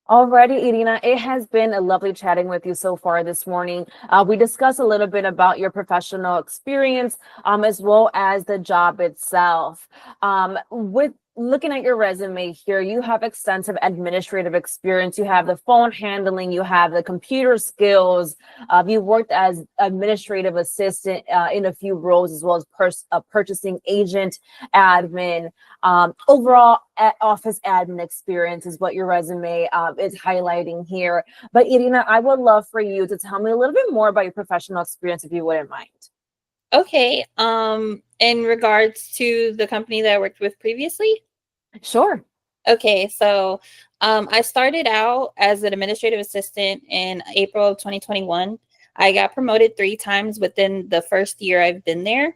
Alrighty, Irina, it has been a lovely chatting with you so far this morning. We discussed a little bit about your professional experience, as well as the job itself. With looking at your resume here, you have extensive administrative experience. You have the phone handling, you have the computer skills. You worked as administrative assistant in a few roles, as well as purchasing agent, admin. Overall office admin experience is what your resume is highlighting here. But Irina, I would love for you to tell me a little bit more about your professional experience, if you wouldn't mind. Okay. In regards to the company that I worked with previously. Sure. Okay, so I started out as an administrative assistant in April of 2021. I got promoted 3 times within the first year I've been there.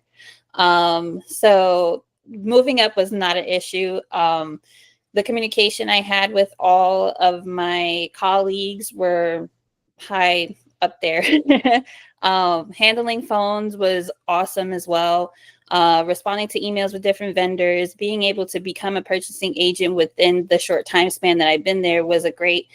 So moving up was not an issue. The communication I had with all of my colleagues were high up there. Handling phones was awesome as well. Responding to emails with different vendors, being able to become a purchasing agent within the short time span that I've been there was a great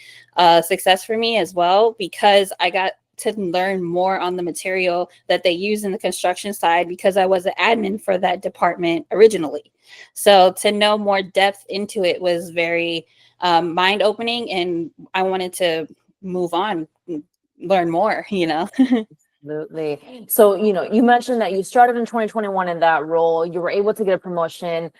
success for me as well, because I got to learn more on the material that they use in the construction side, because I was an admin for that department originally. So to know more depth into it was very mind opening, and I wanted to move on, learn more. Absolutely. So, you mentioned that you started in 2021 in that role. You were able to get a promotion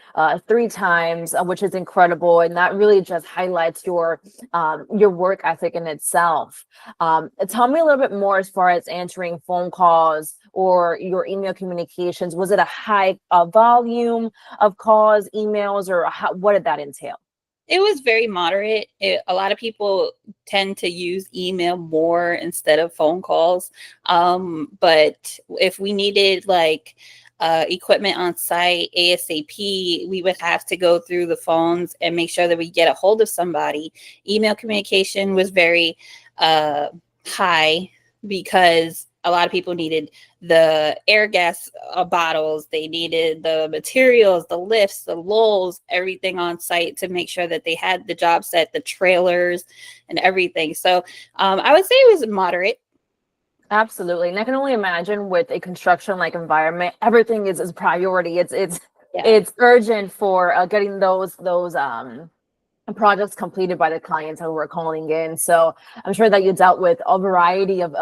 3 times, which is incredible, and that really just highlights your work ethic in itself. Tell me a little bit more as far as answering phone calls or your email communications. Was it a high volume of calls, emails, or what did that entail? It was very moderate. A lot of people tend to use email more instead of phone calls. But if we needed like equipment on site ASAP, we would have to go through the phones and make sure that we get a hold of somebody. Email communication was very high, because a lot of people needed the air gas bottles, they needed the materials, the lifts, the lulls, everything on site to make sure that they had the job set, the trailers, and everything. So I would say it was moderate. Absolutely. And I can only imagine with a construction like environment, everything is priority. Yeah. It's urgent for getting those projects completed by the clients who were calling in. So I'm sure that you dealt with a variety of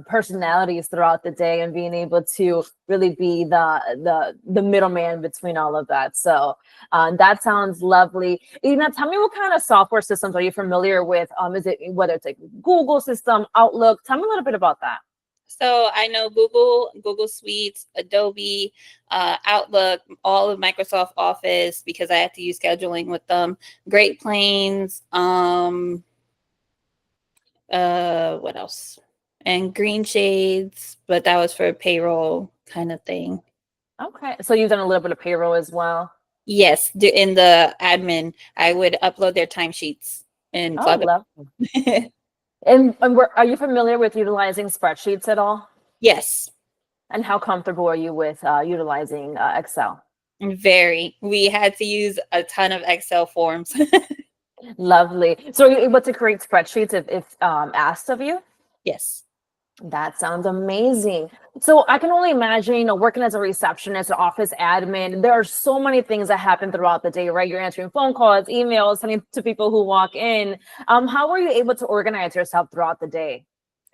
personalities throughout the day, and being able to really be the middleman between all of that. So that sounds lovely. Ina, tell me, what kind of software systems are you familiar with? Is it, whether it's like Google system, Outlook? Tell me a little bit about that. So I know Google Suites, Adobe, Outlook, all of Microsoft Office, because I have to use scheduling with them. Great Plains, what else? And Green Shades, but that was for payroll kind of thing. Okay, so you've done a little bit of payroll as well. Yes, in the admin, I would upload their timesheets and Oh, plug lovely. them. And are you familiar with utilizing spreadsheets at all? Yes, And how comfortable are you with utilizing Excel? very. We had to use a ton of Excel forms. Lovely. So are you able to create spreadsheets if asked of you? Yes. That sounds amazing. So I can only imagine, working as a receptionist, an office admin, there are so many things that happen throughout the day, right? You're answering phone calls, emails, sending to people who walk in. How were you able to organize yourself throughout the day?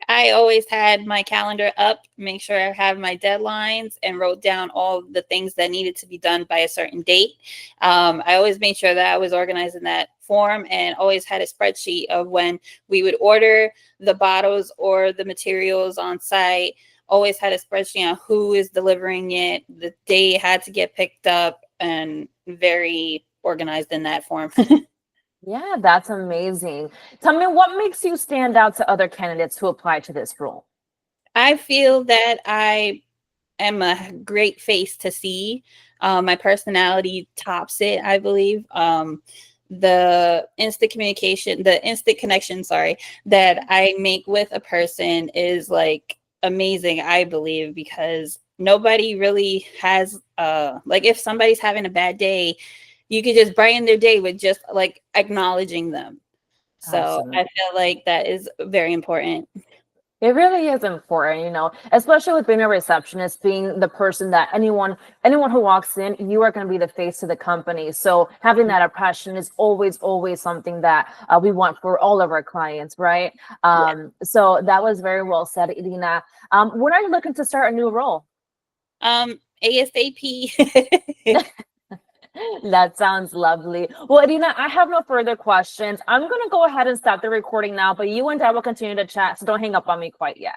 I always had my calendar up, make sure I have my deadlines, and wrote down all the things that needed to be done by a certain date. I always made sure that I was organized in that form, and always had a spreadsheet of when we would order the bottles or the materials on site. Always had a spreadsheet on who is delivering it, the day it had to get picked up, and very organized in that form. Yeah, that's amazing. Tell me, what makes you stand out to other candidates who apply to this role? I feel that I am a great face to see. My personality tops it, I believe. The instant connection, sorry, that I make with a person is like amazing, I believe, because nobody really has, like, if somebody's having a bad day, you could just brighten their day with just like acknowledging them. So I Absolutely. feel like that is very important. It really is important, especially with being a receptionist, being the person that anyone who walks in, you are going to be the face of the company. So having that impression is always something that we want for all of our clients, right? Yeah. So that was very well said, Irina. When are you looking to start a new role? ASAP. That sounds lovely. Well, Irina, I have no further questions. I'm going to go ahead and stop the recording now, but you and I will continue to chat. So don't hang up on me quite yet.